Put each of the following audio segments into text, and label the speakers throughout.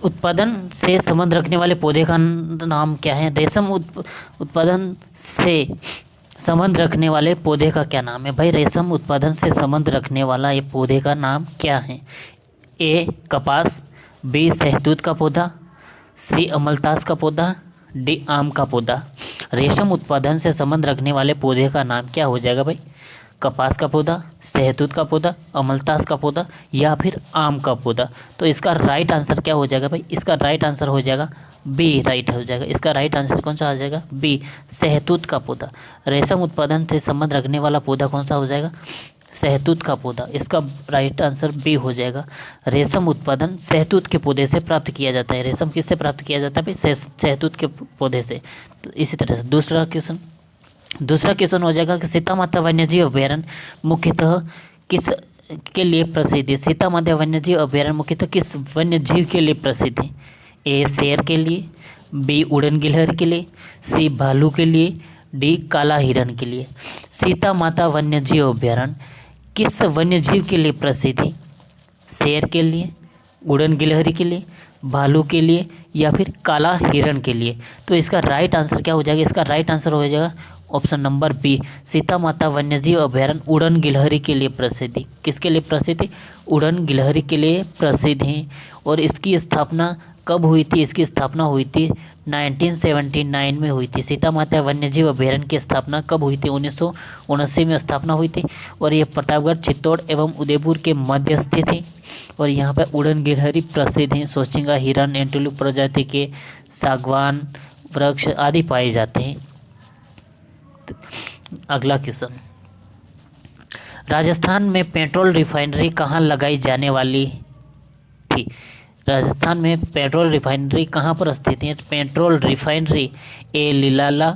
Speaker 1: उत्पादन से संबंध रखने वाले पौधे का नाम क्या है? रेशम उत्पादन से संबंध रखने वाले पौधे का क्या नाम है? भाई रेशम उत्पादन से संबंध रखने वाला ये पौधे का नाम क्या है? ए कपास, बी शहतूत का पौधा, सी अमलतास का पौधा, डी आम का पौधा। रेशम उत्पादन से संबंध रखने वाले पौधे का नाम क्या हो जाएगा भाई? कपास का पौधा, शहतूत का पौधा, अमलतास का पौधा या फिर आम का पौधा। तो इसका राइट आंसर क्या हो जाएगा भाई? इसका राइट आंसर हो जाएगा बी, राइट हो जाएगा। इसका राइट आंसर कौन सा आ जाएगा? बी, शहतूत का पौधा। रेशम उत्पादन से संबंध रखने वाला पौधा कौन सा हो जाएगा? शहतूत का पौधा। इसका राइट आंसर बी हो जाएगा। रेशम उत्पादन शहतूत के पौधे से प्राप्त किया जाता है। रेशम किससे प्राप्त किया जाता है भाई? शहतूत के पौधे से। तो इसी तरह से दूसरा क्वेश्चन हो जाएगा कि सीता माता वन्यजीव अभयारण्य मुख्यतः किस के लिए प्रसिद्ध है? सीता माता वन्यजीव अभयारण्य मुख्यतः किस वन्यजीव के लिए प्रसिद्ध है? ए शेर के लिए, बी उड़न गिलहरी के लिए, सी भालू के लिए, डी काला हिरण के लिए। सीता माता वन्यजीव अभयारण्य किस वन्यजीव के लिए प्रसिद्ध है? शेर के लिए, उड़न गिलहरी के लिए, भालू के लिए या फिर काला हिरण के लिए। तो इसका राइट आंसर क्या हो जाएगा? इसका राइट आंसर हो जाएगा ऑप्शन नंबर बी, सीता माता वन्यजीव अभयारण्य उड़न गिलहरी के लिए प्रसिद्ध है। किसके लिए प्रसिद्ध है? उड़न गिलहरी के लिए प्रसिद्ध है। और इसकी स्थापना कब हुई थी? इसकी स्थापना हुई थी 1979 में हुई थी। सीता माता वन्यजीव अभयारण्य की स्थापना कब हुई थी? 1979 में स्थापना हुई थी। और ये प्रतापगढ़, चित्तौड़ एवं उदयपुर के मध्य स्थित है। और यहाँ पर उड़न गिलहरी प्रसिद्ध हैं। सोचिंगा हिरन, एंटीलोप प्रजाति के सागवान वृक्ष आदि पाए जाते हैं। अगला क्वेश्चन, राजस्थान में पेट्रोल रिफाइनरी कहाँ लगाई जाने वाली थी? राजस्थान में पेट्रोल रिफाइनरी कहाँ पर स्थित है? पेट्रोल रिफाइनरी ए लिलाला,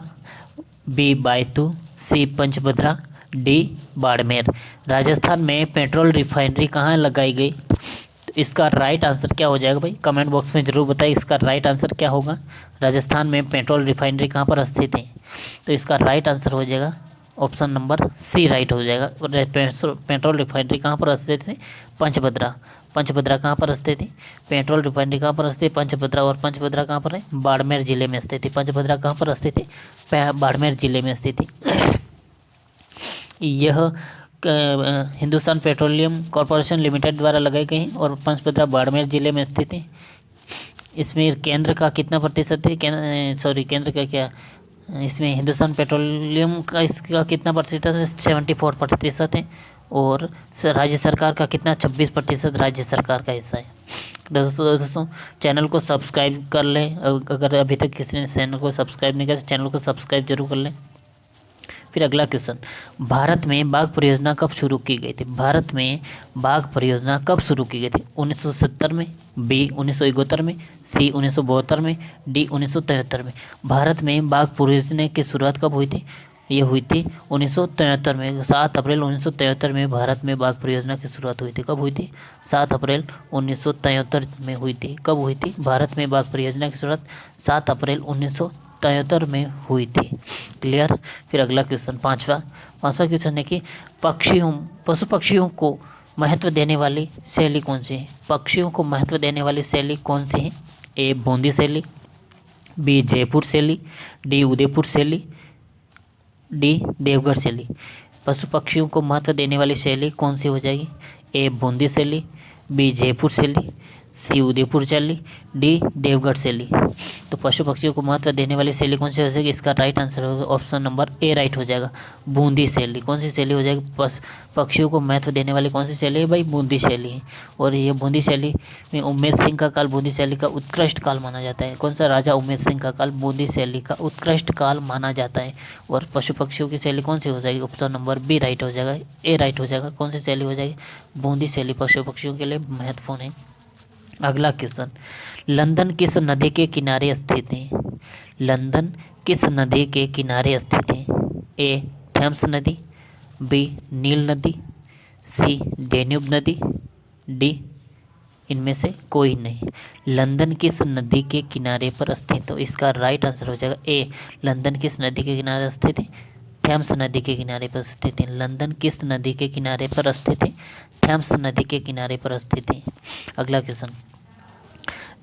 Speaker 1: बी बायतू, सी पंचभद्रा, डी बाड़मेर। राजस्थान में पेट्रोल रिफाइनरी कहाँ लगाई गई? तो इसका राइट आंसर क्या हो जाएगा भाई? कमेंट बॉक्स में ज़रूर बताइए इसका राइट आंसर क्या होगा। राजस्थान में पेट्रोल रिफाइनरी कहाँ पर स्थित है? तो इसका राइट आंसर हो जाएगा ऑप्शन नंबर सी, राइट हो जाएगा। पेट्रोल रिफाइनरी कहाँ पर स्थित है? पंचभद्रा। पंचभद्रा कहाँ पर स्थित है? पेट्रोल रिफाइनरी कहाँ पर स्थित है? पंचभद्रा। और पंचभद्रा कहाँ पर है? बाड़मेर जिले में स्थित है। पंचभद्रा कहाँ पर स्थित है? बाड़मेर जिले में स्थित है। यह हिंदुस्तान पेट्रोलियम कॉरपोरेशन लिमिटेड द्वारा लगाई गई है और पंचभद्रा बाड़मेर जिले में स्थित है। इसमें केंद्र का कितना प्रतिशत है? केंद्र का क्या, इसमें हिंदुस्तान पेट्रोलियम का इसका कितना प्रतिशत है? 74% है। और राज्य सरकार का कितना? 26% राज्य सरकार का हिस्सा है। दोस्तों चैनल को सब्सक्राइब कर लें। अगर अभी तक किसी ने चैनल को सब्सक्राइब नहीं किया तो चैनल को सब्सक्राइब जरूर कर लें। फिर अगला क्वेश्चन, भारत में बाघ परियोजना कब शुरू की गई थी? भारत में बाघ परियोजना कब शुरू की गई थी? 1970 में, बी 1971 में, सी 1972 में, डी 1973 में। भारत में बाघ परियोजना की शुरुआत कब हुई थी? ये हुई थी 1973 में। 7 अप्रैल 1973 में भारत में बाघ परियोजना की शुरुआत हुई थी। कब हुई थी? 7 अप्रैल 1973 में हुई थी। कब हुई थी भारत में बाघ परियोजना की शुरुआत? 7 अप्रैल 1973 में हुई थी। क्लियर। फिर अगला क्वेश्चन, पांचवा क्वेश्चन है कि पशु पक्षियों को महत्व देने वाली शैली कौन सी है? पक्षियों को महत्व देने वाली शैली कौन सी है? ए बूंदी शैली, बी जयपुर शैली, डी उदयपुर शैली, डी देवगढ़ शैली। पशु पक्षियों को महत्व देने वाली शैली कौन सी हो जाएगी? ए बूंदी शैली, बी जयपुर शैली, सी उदयपुर शैली, डी देवगढ़ शैली। तो पशु पक्षियों को महत्व देने वाली शैली कौन सी हो जाएगी? इसका राइट आंसर होगा ऑप्शन नंबर ए, राइट हो जाएगा, बूंदी शैली। कौन सी शैली हो जाएगी? पक्षियों को महत्व देने वाली कौन सी शैली है भाई? बूंदी शैली है। और ये बूंदी शैली में उमेर सिंह का काल बूंदी शैली का उत्कृष्ट काल माना जाता है। कौन सा? राजा उमेर सिंह का काल बूंदी शैली का उत्कृष्ट काल माना जाता है। और पशु पक्षियों की शैली कौन सी हो जाएगी? ऑप्शन नंबर बी, राइट हो जाएगा, ए राइट हो जाएगा। कौन सी शैली हो जाएगी? बूंदी शैली पशु पक्षियों के लिए महत्वपूर्ण है। अगला क्वेश्चन, लंदन किस नदी के किनारे स्थित है? लंदन किस नदी के किनारे स्थित है? ए थेम्स नदी, बी नील नदी, सी डेन्यूब नदी, डी इनमें से कोई नहीं। लंदन किस नदी के किनारे पर स्थित? तो इसका राइट आंसर हो जाएगा ए, लंदन किस नदी के किनारे स्थित है? थेम्स नदी के किनारे पर स्थित है। लंदन किस नदी के किनारे पर स्थित है? थेम्स नदी के किनारे पर स्थित है। अगला क्वेश्चन,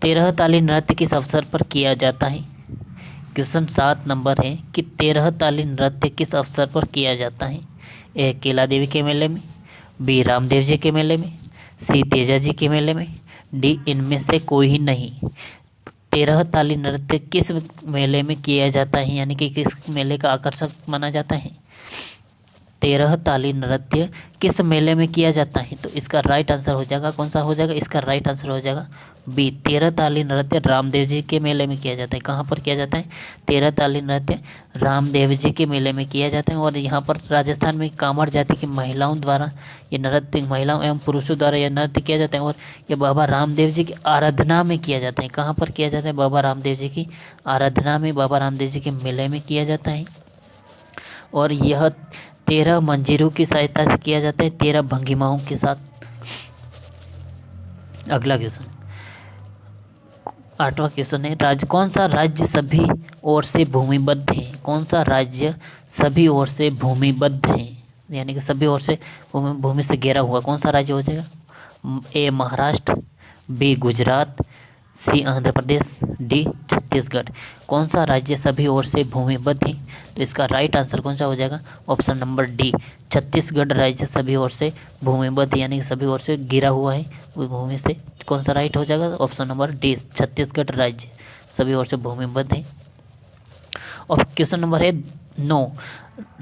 Speaker 1: 13 ताली नृत्य किस अवसर पर किया जाता है? क्वेश्चन 7 नंबर है कि 13 ताली नृत्य किस अवसर पर किया जाता है? ए केला देवी के मेले में, बी रामदेव जी के मेले में, सी तेजा जी के मेले में, डी इनमें से कोई ही नहीं। 13 ताली नृत्य किस मेले में किया जाता है, यानी कि किस मेले का आकर्षक माना जाता है? 13 ताली नृत्य किस मेले में किया जाता है? तो इसका राइट आंसर हो जाएगा, कौन सा हो जाएगा? इसका राइट आंसर हो जाएगा बी, 13 ताली नृत्य रामदेव जी के मेले में किया जाता है। कहाँ पर किया जाता है? 13 ताली नृत्य रामदेव जी के मेले में किया जाता है। और यहाँ पर राजस्थान में कांवड़ जाति की महिलाओं द्वारा ये नृत्य, महिलाओं एवं पुरुषों द्वारा यह नृत्य किया जाता है और ये बाबा रामदेव जी की आराधना में किया जाता है। कहाँ पर किया जाता है? बाबा रामदेव जी की आराधना में, बाबा रामदेव जी के मेले में किया जाता है। और यह 13 मंजीरों की सहायता से किया जाता है, 13 भंगिमाओं के साथ। अगला क्वेश्चन, 8वां क्वेश्चन है, कौन सा राज्य सभी ओर से भूमिबद्ध है? कौन सा राज्य सभी ओर से भूमिबद्ध है, यानी कि सभी ओर से भूमि से घेरा हुआ? कौन सा राज्य हो जाएगा? ए महाराष्ट्र, बी गुजरात, सी आंध्र प्रदेश, डी छत्तीसगढ़। कौन सा राज्य सभी ओर से भूमिबद्ध है? तो इसका राइट आंसर कौन सा हो जाएगा? ऑप्शन नंबर डी, छत्तीसगढ़ राज्य सभी ओर से भूमिबद्ध, यानी कि सभी ओर से घिरा हुआ है वो भूमि से। कौन सा राइट हो जाएगा? ऑप्शन नंबर डी, छत्तीसगढ़ राज्य सभी ओर से भूमिबद्ध है। और क्वेश्चन नंबर है 9,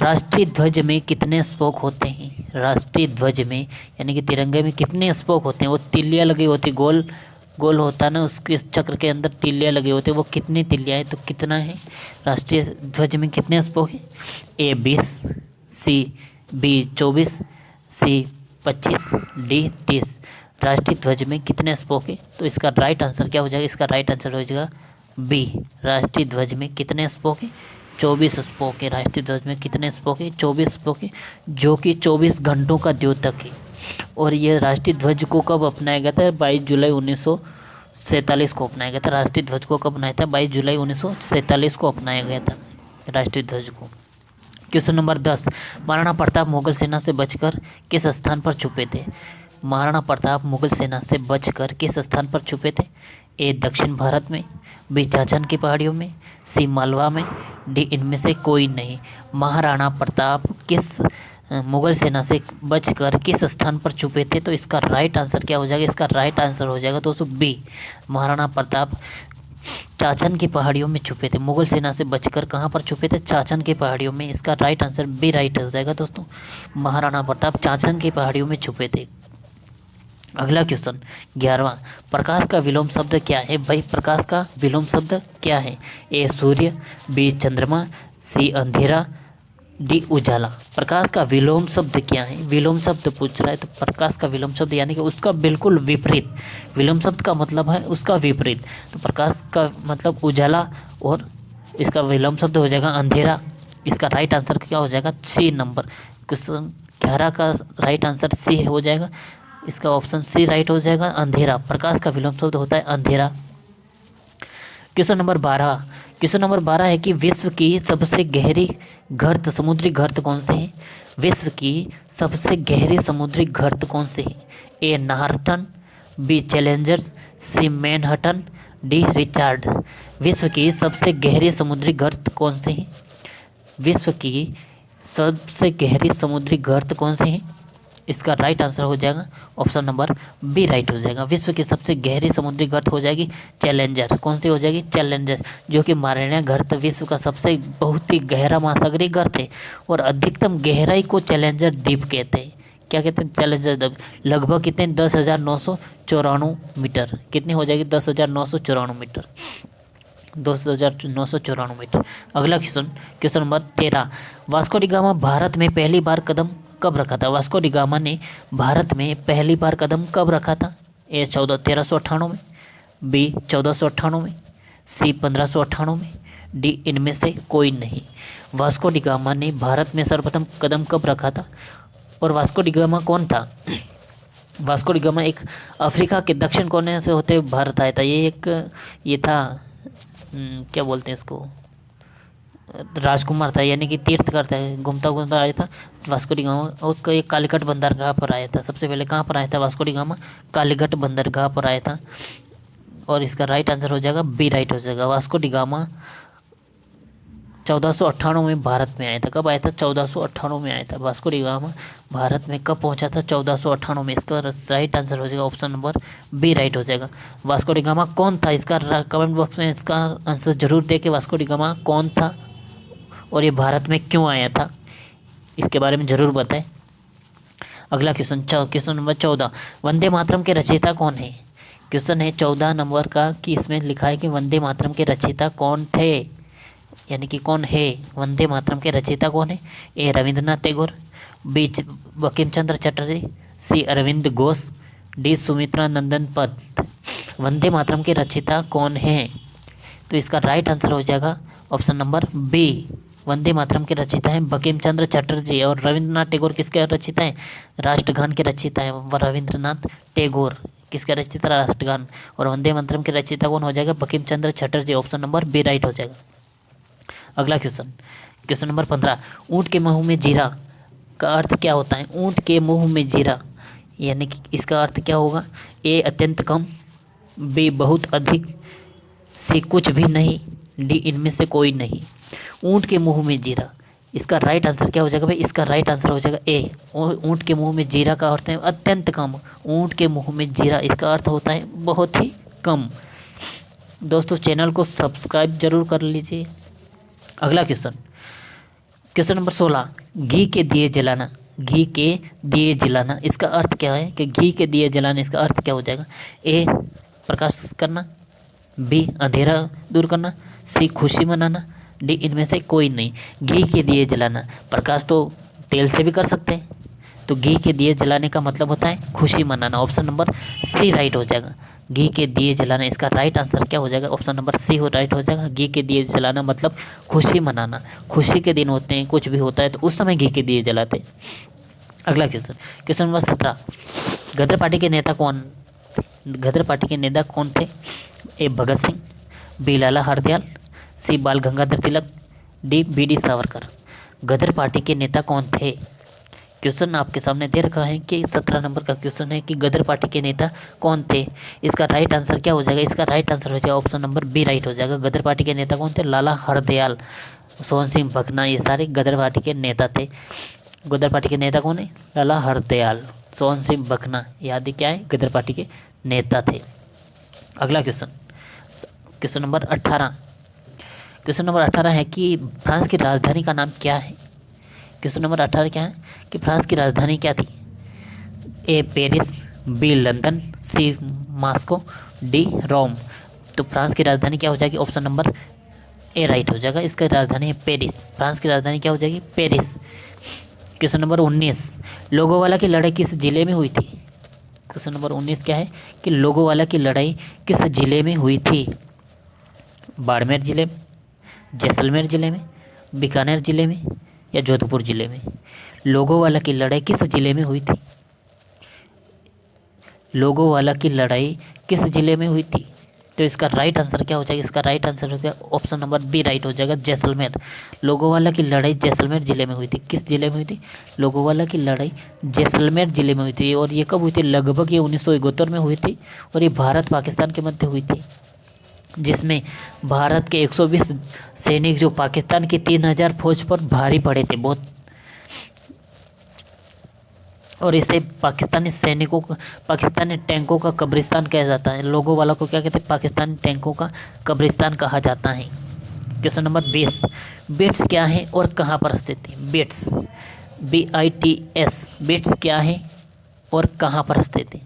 Speaker 1: राष्ट्रीय ध्वज में कितने स्पोक होते हैं? राष्ट्रीय ध्वज में यानी कि तिरंगे में कितने स्पोक होते हैं? वो तिल्लियाँ लगी होती, गोल गोल होता है ना, उसके चक्र के अंदर तिल्लियाँ लगे होते हैं, वो कितनी तिल्लियाँ हैं? तो कितना है राष्ट्रीय ध्वज में, कितने स्पोक हैं? ए 20, सी बी 24, सी 25, डी 30। राष्ट्रीय ध्वज में कितने स्पोक है? तो इसका राइट आंसर क्या हो जाएगा? इसका राइट आंसर हो जाएगा बी, राष्ट्रीय ध्वज में कितने स्पोक है? 24 स्पोक है। राष्ट्रीय ध्वज में कितने स्पोक है? 24 स्पोक है, जो कि 24 घंटों का द्योतक है। और यह राष्ट्रीय ध्वज को कब अपनाया गया था? 22 जुलाई 1947 को अपनाया गया था। राष्ट्रीय ध्वज को कब अपनाया था? 22 जुलाई 1947 को अपनाया गया था राष्ट्रीय ध्वज को। क्वेश्चन नंबर 10, महाराणा प्रताप मुगल सेना से बचकर किस स्थान पर छुपे थे? महाराणा प्रताप मुगल सेना से बचकर किस स्थान पर छुपे थे? ए दक्षिण भारत में, बी चाचन की पहाड़ियों में, सी मालवा में, डी इनमें से कोई नहीं। महाराणा प्रताप किस मुगल सेना से बचकर किस स्थान पर छुपे थे? तो इसका राइट आंसर क्या हो जाएगा? इसका राइट आंसर हो जाएगा दोस्तों बी, महाराणा प्रताप चाचन की पहाड़ियों में छुपे थे। मुगल सेना से बचकर कहाँ पर छुपे थे? चाचन की पहाड़ियों में। इसका राइट आंसर बी राइट हो जाएगा दोस्तों, महाराणा प्रताप चाचन की पहाड़ियों में छुपे थे। अगला क्वेश्चन 11वां, प्रकाश का विलोम शब्द क्या है? भाई प्रकाश का विलोम शब्द क्या है? ए सूर्य, बी चंद्रमा, सी अंधेरा, डी उजाला। प्रकाश का विलोम शब्द क्या है? विलोम शब्द पूछ रहा है, तो प्रकाश का विलोम शब्द यानी कि उसका बिल्कुल विपरीत। विलोम शब्द का मतलब है उसका विपरीत, तो प्रकाश का मतलब उजाला और इसका विलोम शब्द हो जाएगा अंधेरा। इसका राइट आंसर क्या हो जाएगा? सी नंबर, क्वेश्चन 11 का राइट आंसर सी हो जाएगा। इसका ऑप्शन सी राइट हो जाएगा, अंधेरा। प्रकाश का विलोम शब्द होता है अंधेरा। क्वेश्चन नंबर 12 है कि विश्व की सबसे गहरी गर्त समुद्री गर्त कौन से है? विश्व की सबसे गहरी समुद्री गर्त कौन से है? ए नाहरटन, बी चैलेंजर्स, सी मैनहट्टन, डी रिचार्ड। विश्व की सबसे गहरी समुद्री गर्त कौन से है? विश्व की सबसे गहरी समुद्री गर्त कौन से है? इसका राइट आंसर हो जाएगा ऑप्शन नंबर बी राइट हो जाएगा। विश्व की सबसे गहरी समुद्री गर्त हो जाएगी चैलेंजर। कौन सी हो जाएगी? चैलेंजर, जो कि मारियाना गर्त विश्व का सबसे बहुत ही गहरा महासागरीय गर्त है और अधिकतम गहराई को चैलेंजर द्वीप कहते हैं। क्या कहते हैं? चैलेंजर द्वीप। लगभग कितने? 10,994 मीटर। कितनी हो जाएगी? 10,994 मीटर, 10,994 मीटर। अगला question number 13, Vasco D gamma Bharat में पहली बार कदम कब रखा था? वास्को डी गामा ने भारत में पहली बार कदम कब रखा था? ए 1398 में, बी 1498 में, सी 1598 में, डी इनमें से कोई नहीं। वास्को डी गामा ने भारत में सर्वप्रथम कदम कब रखा था? और वास्को डी गामा कौन था? वास्को डी गामा एक अफ्रीका के दक्षिण कोने से होते भारत आया था। ये था क्या बोलते हैं इसको, राजकुमार था, यानी कि तीर्थ करता है, घूमता घूमता आया था वास्को डी गामा। और एक कालीघाट बंदरगाह पर आया था। सबसे पहले कहाँ पर आया था वास्को डी गामा? कालीघाट बंदरगाह पर आया था। और इसका राइट आंसर हो जाएगा बी राइट हो जाएगा। वास्को डी गामा 1498 में भारत में आया था। कब आया था? 1498 में आया था। वास्को डी गामा भारत में कब पहुंचा था? 1498 में। इसका राइट आंसर हो जाएगा ऑप्शन नंबर बी राइट हो जाएगा। वास्को डी गामा कौन था? इसका कमेंट बॉक्स में इसका आंसर जरूर दे कि वास्को डी गामा कौन था और ये भारत में क्यों आया था, इसके बारे में ज़रूर बताएं। अगला क्वेश्चन नंबर 14, वंदे मातरम के रचयिता कौन है? क्वेश्चन है 14 नंबर का कि इसमें लिखा है कि वंदे मातरम के रचयिता कौन थे, यानी कि कौन है? वंदे मातरम के रचयिता कौन है? ए रविंद्रनाथ टैगोर, बी बंकिम चंद्र चटर्जी, सी अरविंद घोष, डी सुमित्रा नंदन पन्त। वंदे मातरम के रचयिता कौन है? तो इसका राइट आंसर हो जाएगा option number B. Vande Mataram के रचयिता हैं बंकिम चंद्र चटर्जी। और रविंद्रनाथ टैगोर किसके रचयिता हैं? राष्ट्रगान के रचयिता हैं रविंद्रनाथ टैगोर। किसके रचयिता? राष्ट्रगान। और वंदे मातरम के रचयिता कौन हो जाएगा? Bankim Chandra Chatterjee. Option number B right हो जाएगा। अगला क्वेश्चन नंबर 15, ऊँट के मुंह में जीरा का अर्थ क्या होता है? ऊँट के मुंह में जीरा यानी कि इसका अर्थ क्या होगा? ए अत्यंत कम, बी बहुत अधिक, सी कुछ भी नहीं, डी इनमें से कोई नहीं। ऊँट के मुंह में जीरा, इसका राइट आंसर क्या हो जाएगा भाई? इसका राइट आंसर हो जाएगा ए। ऊँट के मुंह में जीरा का अर्थ है अत्यंत कम। ऊँट के मुंह में जीरा इसका अर्थ होता है बहुत ही कम। दोस्तों चैनल को सब्सक्राइब जरूर कर लीजिए। अगला क्वेश्चन नंबर 16, घी के दिए जलाना। घी के दिए जलाना इसका अर्थ क्या है? कि घी के दिए जलाना इसका अर्थ क्या हो जाएगा? ए प्रकाश करना, बी अंधेरा दूर करना, सी खुशी मनाना, डी इनमें से कोई नहीं। घी के दिए जलाना, प्रकाश तो तेल से भी कर सकते हैं, तो घी के दिए जलाने का मतलब होता है खुशी मनाना। ऑप्शन नंबर सी राइट हो जाएगा। घी के दिए जलाना इसका राइट आंसर क्या हो जाएगा? ऑप्शन नंबर सी राइट हो जाएगा। घी के दिए जलाना मतलब खुशी मनाना। खुशी के दिन होते हैं, कुछ भी होता है तो उस समय घी के दिए जलाते हैं। अगला क्वेश्चन नंबर 17, गदर पार्टी के नेता कौन? गदर पार्टी के नेता कौन थे? ए भगत सिंह, बी लाला हरदयाल, सी बाल Gangadhar Tilak, D B D Savarkar. गदर पार्टी के नेता कौन थे? क्वेश्चन आपके सामने दे रखा है कि 17 नंबर का क्वेश्चन है कि गदर पार्टी के नेता कौन थे। इसका राइट आंसर क्या हो जाएगा? इसका राइट आंसर हो जाएगा ऑप्शन नंबर बी राइट हो जाएगा। गदर पार्टी के नेता कौन थे? लाला हरदयाल, सोहन सिंह भकना, ये सारे गदर पार्टी के नेता थे। गदर पार्टी के नेता कौन है? लाला हरदयाल, सोहन सिंह भकना, ये आदि क्या है? गदर पार्टी के नेता थे। अगला क्वेश्चन नंबर 18। क्वेश्चन नंबर 18 है कि फ्रांस की राजधानी का नाम क्या है? क्वेश्चन नंबर 18 क्या है कि फ्रांस की राजधानी क्या थी? ए पेरिस, बी लंदन, सी मॉस्को, डी रोम। तो फ्रांस की राजधानी क्या हो जाएगी? ऑप्शन नंबर ए राइट हो जाएगा। इसकी राजधानी है पेरिस। फ्रांस की राजधानी क्या हो जाएगी? पेरिस। क्वेश्चन नंबर 19, लोगोवाला की लड़ाई किस जिले में हुई थी? क्वेश्चन नंबर 19 क्या है कि लोगोवाला की लड़ाई किस जिले में हुई थी? बाड़मेर जिले में, जैसलमेर जिले में, बीकानेर जिले में या जोधपुर जिले में? लोगोवाला की लड़ाई किस जिले में हुई थी? लोगोवाला की लड़ाई किस जिले में हुई थी? तो इसका राइट आंसर क्या हो जाएगा? इसका राइट आंसर हो गया ऑप्शन नंबर बी राइट हो जाएगा, जैसलमेर। लोगोवाला की लड़ाई जैसलमेर जिले में हुई थी। किस जिले में हुई थी? लोगोवाला की लड़ाई जैसलमेर जिले में हुई थी। और ये कब हुई थी? लगभग ये 1971 में हुई थी और ये भारत पाकिस्तान के मध्य हुई थी, जिसमें भारत के 120 सैनिक जो पाकिस्तान की 3000 फौज पर भारी पड़े थे बहुत। और इसे पाकिस्तानी सैनिकों का, पाकिस्तानी टैंकों का कब्रिस्तान कहा जाता है। लोगोवाला को क्या कहते हैं? पाकिस्तानी टैंकों का कब्रिस्तान कहा जाता है। क्वेश्चन नंबर 20, बिट्स क्या है और कहाँ पर स्थित है? बिट्स, BITS, बिट्स क्या है और कहाँ पर स्थित है?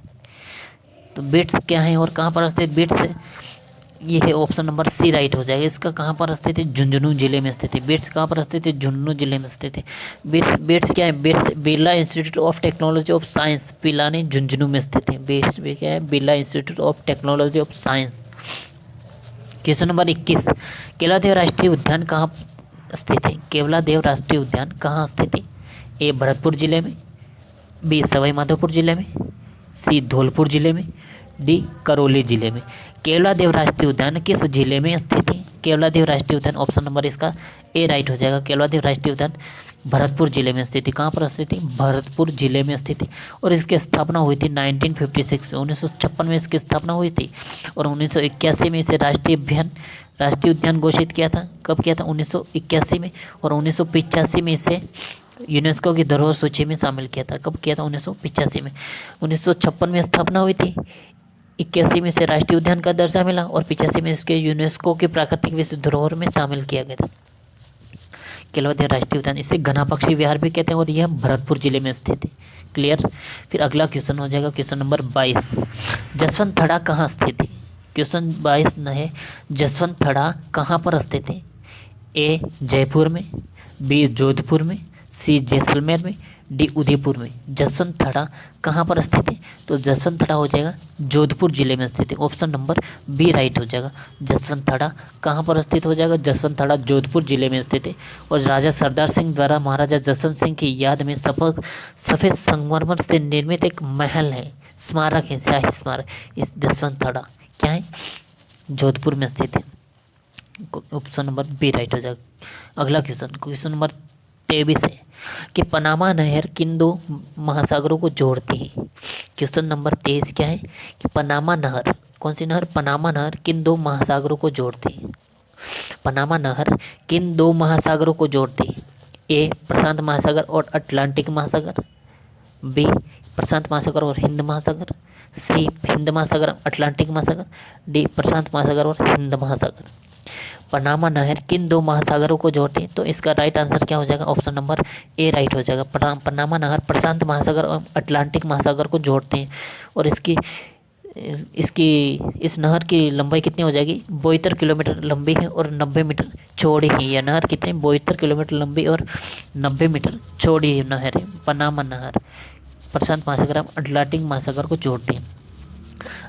Speaker 1: तो बिट्स क्या है और कहाँ पर स्थित? बिट्स ये है ऑप्शन नंबर सी राइट हो जाएगा। इसका कहाँ पर स्थित है? झुंझुनू जिले में स्थित है। बिट्स कहाँ पर स्थित है? झुंझुनू जिले में स्थित है। बिट्स क्या है? Bits Birla institute of technology of science, Pilani, Jhunjhunu में स्थित है। बिट्स भी क्या है? Birla institute of technology of science. Question number 21, Keoladeo राष्ट्रीय उद्यान कहाँ स्थित है? केवलादेव राष्ट्रीय उद्यान कहाँ स्थित है? ए भरतपुर जिले में, बी सवाई माधोपुर जिले में, सी धौलपुर जिले में, डी करौली जिले में। केवलादेव राष्ट्रीय उद्यान किस जिले में स्थित है? केवलादेव राष्ट्रीय उद्यान ऑप्शन नंबर इसका ए राइट हो जाएगा। केवलादेव राष्ट्रीय उद्यान भरतपुर जिले में स्थित है। कहाँ पर स्थित है? भरतपुर जिले में स्थित है। और इसकी स्थापना हुई थी 1956 में, 1956 में इसकी स्थापना हुई थी। और 1981 में इसे राष्ट्रीय उद्यान घोषित किया था। कब किया था? 1981 में। और 1985 में इसे यूनेस्को की धरोहर सूची में शामिल किया था। कब किया था? 1985 में। 1956 में स्थापना हुई थी, 81 में इसे राष्ट्रीय उद्यान का दर्जा मिला और 85 में इसके यूनेस्को की प्राकृतिक विश्व धरोहर में शामिल किया गया था। केलवतिया राष्ट्रीय उद्यान, इसे घना पक्षी विहार भी कहते हैं और यह भरतपुर जिले में स्थित है। क्लियर। फिर अगला क्वेश्चन हो जाएगा क्वेश्चन नंबर 22। जसवंत थड़ा कहाँ स्थित है? क्वेश्चन 22 न है, जसवंत थड़ा कहाँ पर स्थित है? ए जयपुर में, बी जोधपुर में, सी जैसलमेर में, डी उदयपुर में। जसवंत थड़ा कहाँ पर स्थित है? तो जसवंत थड़ा हो जाएगा जोधपुर जिले में स्थित है। ऑप्शन नंबर बी राइट हो जाएगा। जसवंत थड़ा कहाँ पर स्थित हो जाएगा? जसवंत थड़ा जोधपुर जिले में स्थित है। और राजा सरदार सिंह द्वारा महाराजा जसवंत सिंह की याद में सफ़ेद संगमरमर से निर्मित एक महल है, स्मारक है, शाही स्मारक। इस जसवंत थड़ा क्या है? जोधपुर में स्थित है। ऑप्शन नंबर बी राइट हो जाएगा। अगला क्वेश्चन नंबर 23 है कि पनामा नहर किन दो महासागरों को जोड़ती है? क्वेश्चन नंबर 23 क्या है कि पनामा नहर, कौन सी नहर? पनामा नहर किन दो महासागरों को जोड़ती है? पनामा नहर किन दो महासागरों को जोड़ती है? ए प्रशांत महासागर और अटलांटिक महासागर, बी प्रशांत महासागर और हिंद महासागर, सी हिंद महासागर अटलांटिक महासागर, डी प्रशांत महासागर और हिंद महासागर। पनामा नहर किन दो महासागरों को जोड़ती है? तो इसका राइट आंसर क्या हो जाएगा? ऑप्शन नंबर ए राइट हो जाएगा। पनामा नहर प्रशांत महासागर और अटलांटिक महासागर को जोड़ते हैं। और इस नहर की लंबाई कितनी हो जाएगी? 72 किलोमीटर लंबी है और 90 मीटर चौड़ी है। यह नहर कितनी? 72 किलोमीटर लंबी और 90 मीटर चौड़ी नहर है। पनामा नहर प्रशांत महासागर और अटलांटिक महासागर को जोड़ती है।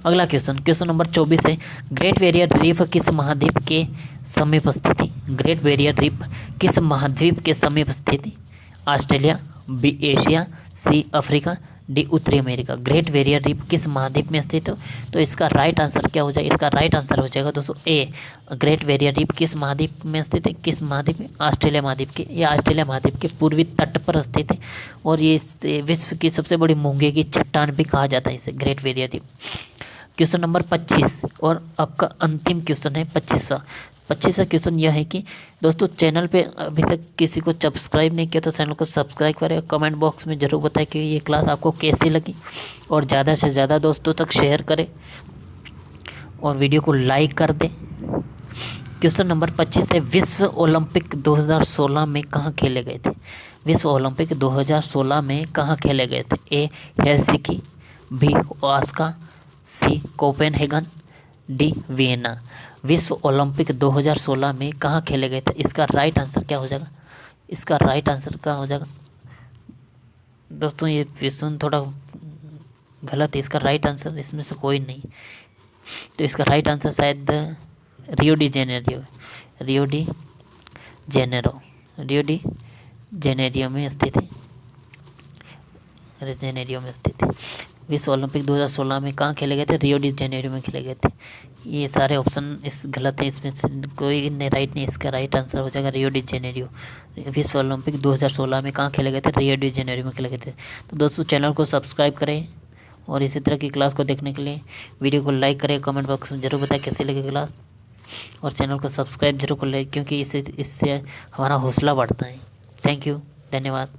Speaker 1: अगला क्वेश्चन नंबर 24 है, ग्रेट बैरियर रीफ किस महाद्वीप के समीप स्थित है? ग्रेट बैरियर रीफ किस महाद्वीप के समीप स्थित है? Australia, B Asia, C Africa, D उत्तरी अमेरिका। ग्रेट बैरियर रीफ किस महाद्वीप में स्थित हो? तो इसका राइट आंसर क्या हो जाएगा? इसका राइट आंसर हो जाएगा दोस्तों ए, ग्रेट बैरियर रीफ किस महाद्वीप में स्थित है? किस महाद्वीप में? ऑस्ट्रेलिया महाद्वीप के। यह ऑस्ट्रेलिया महाद्वीप के पूर्वी तट पर स्थित है और ये विश्व की सबसे बड़ी मूंगे की चट्टान भी कहा जाता है इसे, great Barrier reef. Question number 25 और आपका अंतिम क्वेश्चन है 25वां क्वेश्चन यह है कि दोस्तों चैनल पे अभी तक किसी को सब्सक्राइब नहीं किया तो चैनल को सब्सक्राइब करें। कमेंट बॉक्स में ज़रूर बताएं कि ये क्लास आपको कैसी लगी और ज़्यादा से ज़्यादा दोस्तों तक शेयर करें और वीडियो को लाइक कर दें। क्वेश्चन नंबर 25 है, विश्व ओलंपिक 2016 में कहाँ खेले गए थे? विश्व ओलंपिक 2016 में कहाँ खेले गए थे? ए हेलसिंकी, बी ओसाका, सी कोपेनहेगन, डी वियना। विश्व ओलंपिक 2016 में कहाँ खेले गए थे? इसका राइट आंसर क्या हो जाएगा? इसका राइट आंसर क्या हो जाएगा दोस्तों? ये क्वेश्चन थोड़ा गलत है, इसका राइट आंसर इसमें से कोई नहीं। तो इसका राइट आंसर शायद रियो डी जेनेरियो में स्थित है। विश्व ओलंपिक 2016 में कहाँ खेले गए थे? रियो डी जेनेरियो में खेले गए थे। ये सारे ऑप्शन इस गलत है, इसमें से कोई नहीं राइट नहीं। इसका राइट आंसर हो जाएगा रियो डी जेनेरियो। विश्व ओलंपिक 2016 में कहाँ खेले गए थे? रियो डी जेनेरियो में खेले गए थे। तो दोस्तों चैनल को सब्सक्राइब करें और इसी तरह की क्लास को देखने के लिए वीडियो को लाइक करें, कमेंट बॉक्स में ज़रूर बताएं कैसी लगी क्लास और चैनल को सब्सक्राइब जरूर कर लें क्योंकि इससे हमारा हौसला बढ़ता है। थैंक यू, धन्यवाद।